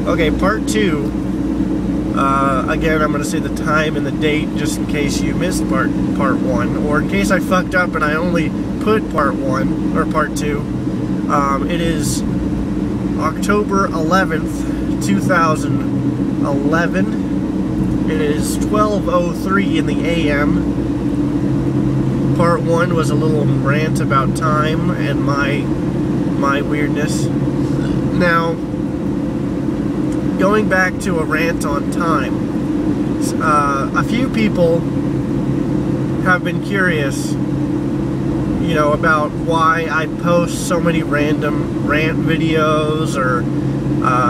Okay, part 2. Again, I'm going to say the time and the date just in case you missed part 1, or in case I fucked up and I only put part 1 or part 2. It is October 11th, 2011. It is 12:03 in the AM. Part 1 was a little rant about time and my weirdness. Now, going back to a rant on time, a few people have been curious, you know, about why I post so many random rant videos, or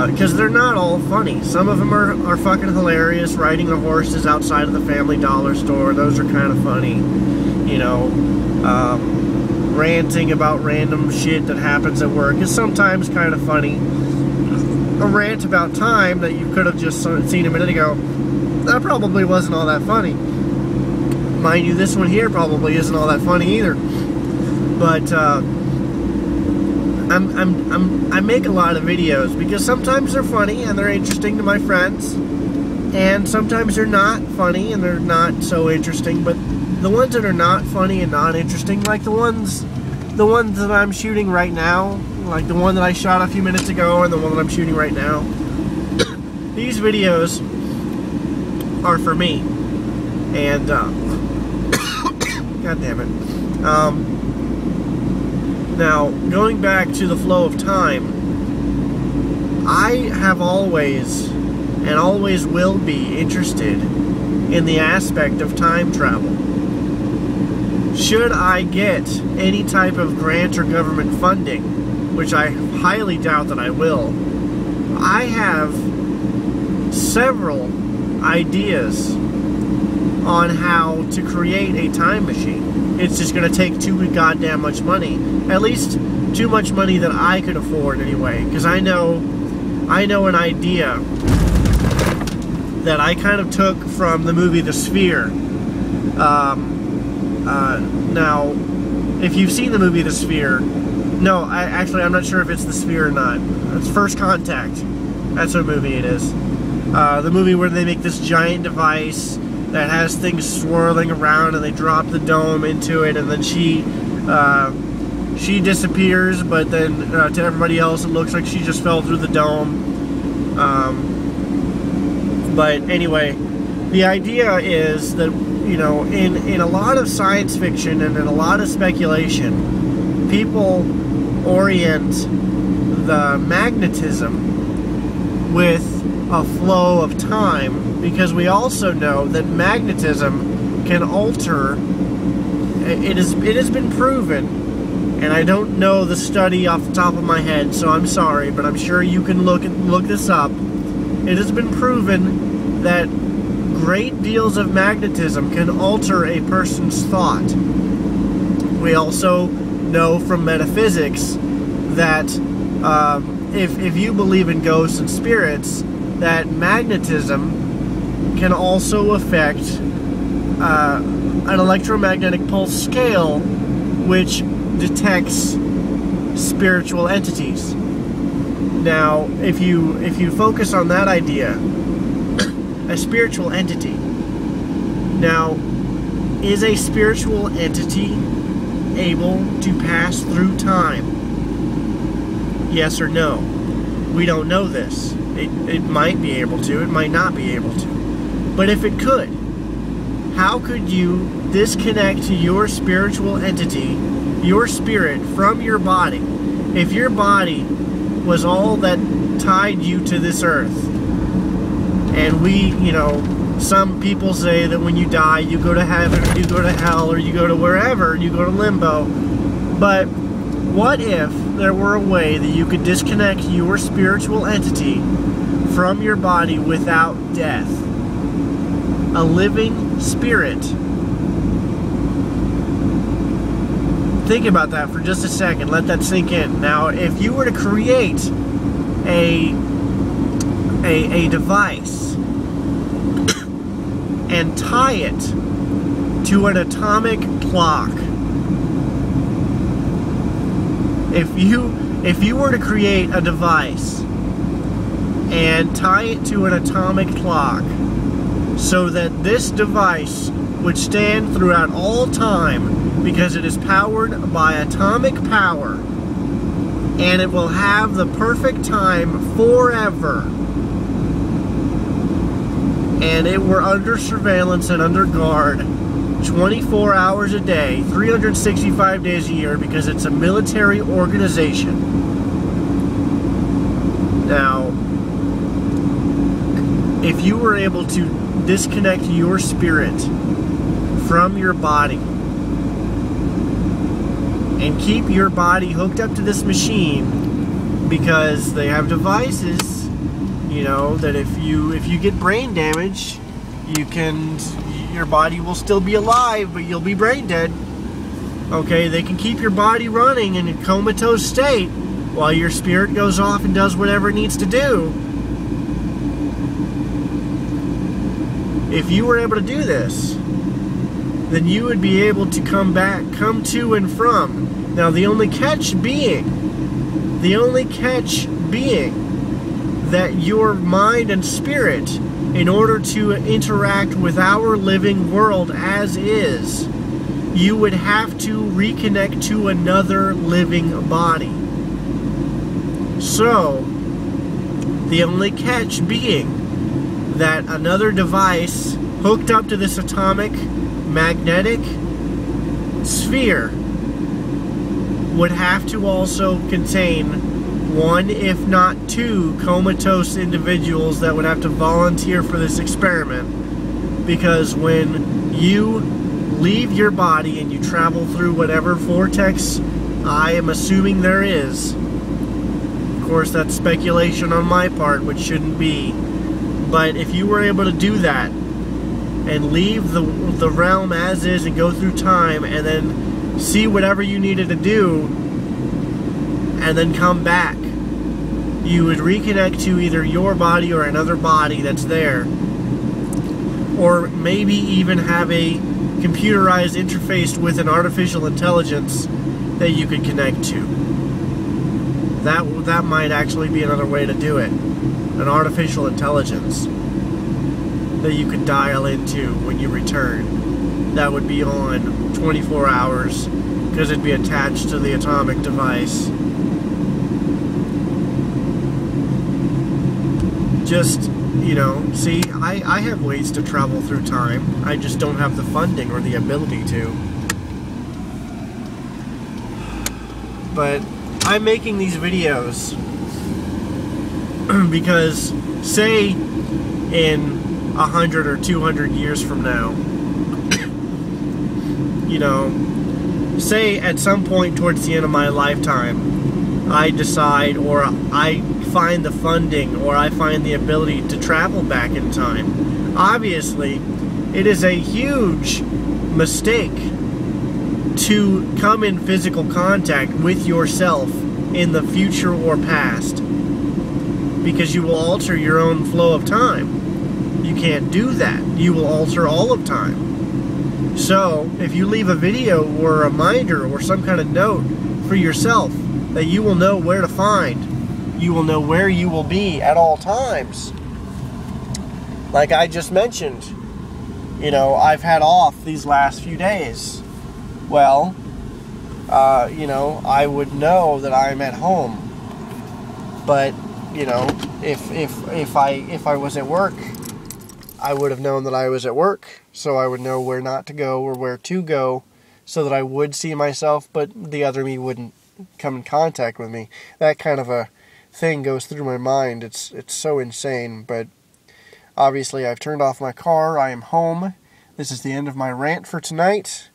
because they're not all funny. Some of them are fucking hilarious. Riding the horses outside of the Family Dollar store, those are kind of funny. You know, ranting about random shit that happens at work is sometimes kind of funny. A rant about time that you could have just seen a minute ago, that probably wasn't all that funny. Mind you, this one here probably isn't all that funny either. But I make a lot of videos because sometimes they're funny and they're interesting to my friends, and sometimes they're not funny and they're not so interesting. But the ones that are not funny and not interesting, like the ones that I'm shooting right now, like the one that I shot a few minutes ago and the one that I'm shooting right now, these videos are for me. And god damn it. Now, going back to the flow of time, I have always and always will be interested in the aspect of time travel. Should I get any type of grant or government funding, which I highly doubt that I will, I have several ideas on how to create a time machine. It's just going to take too goddamn much money. At least too much money that I could afford anyway. Because I know an idea that I kind of took from the movie The Sphere. Now, if you've seen the movie The Sphere, no, I'm not sure if it's The Sphere or not. It's First Contact. That's what movie it is. The movie where they make this giant device that has things swirling around, and they drop the dome into it, and then she disappears, but then to everybody else it looks like she just fell through the dome. But anyway, the idea is that, you know, in a lot of science fiction and in a lot of speculation, people orient the magnetism with a flow of time, because we also know that magnetism can alter. It has been proven, and I don't know the study off the top of my head, so I'm sorry, but I'm sure you can look this up. It has been proven that great deals of magnetism can alter a person's thought. We also know from metaphysics that if you believe in ghosts and spirits, that magnetism can also affect an electromagnetic pulse scale, which detects spiritual entities. Now, if you focus on that idea, a spiritual entity. Now, is a spiritual entity able to pass through time? Yes or no? We don't know this. It might be able to, it might not be able to. But if it could, how could you disconnect your spiritual entity, your spirit, from your body, if your body was all that tied you to this earth? And we, you know, some people say that when you die, you go to heaven, or you go to hell, or you go to wherever, you go to limbo. But what if there were a way that you could disconnect your spiritual entity from your body without death? A living spirit. Think about that for just a second. Let that sink in. Now, if you were to create a device and tie it to an atomic clock, if you were to create a device and tie it to an atomic clock so that this device would stand throughout all time because it is powered by atomic power, and it will have the perfect time forever, and it were under surveillance and under guard 24 hours a day, 365 days a year, because it's a military organization. Now, if you were able to disconnect your spirit from your body and keep your body hooked up to this machine, because they have devices, you know, that if you get brain damage, your body will still be alive, but you'll be brain dead. Okay, they can keep your body running in a comatose state while your spirit goes off and does whatever it needs to do. If you were able to do this, then you would be able to come to and from. Now, the only catch being that your mind and spirit, in order to interact with our living world as is, you would have to reconnect to another living body. So, the only catch being that another device hooked up to this atomic magnetic sphere would have to also contain one, if not two, comatose individuals that would have to volunteer for this experiment. Because when you leave your body and you travel through whatever vortex I am assuming there is, of course that's speculation on my part, which shouldn't be, but if you were able to do that and leave the realm as is and go through time and then see whatever you needed to do and then come back, you would reconnect to either your body or another body that's there, or maybe even have a computerized interface with an artificial intelligence that you could connect to. That might actually be another way to do it. An artificial intelligence that you could dial into when you return. That would be on 24 hours because it'd be attached to the atomic device. Just, you know, see, I have ways to travel through time. I just don't have the funding or the ability to. But I'm making these videos because, say, in 100 or 200 years from now, you know, say at some point towards the end of my lifetime, I decide, or I find the funding, or I find the ability to travel back in time. Obviously, it is a huge mistake to come in physical contact with yourself in the future or past, because you will alter your own flow of time. You can't do that. You will alter all of time. So, if you leave a video or a reminder or some kind of note for yourself that you will know where to find, you will know where you will be at all times. Like I just mentioned, you know, I've had off these last few days. Well, you know, I would know that I'm at home. But, you know, if I was at work, I would have known that I was at work, so I would know where not to go or where to go, so that I would see myself, but the other me wouldn't come in contact with me. That kind of a thing goes through my mind. It's so insane, but obviously I've turned off my car. I am home. This is the end of my rant for tonight.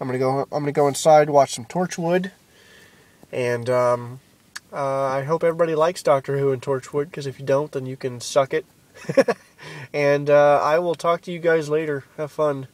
I'm gonna go inside, watch some Torchwood, and I hope everybody likes Doctor Who and Torchwood, because if you don't, then you can suck it. And I will talk to you guys later. Have fun.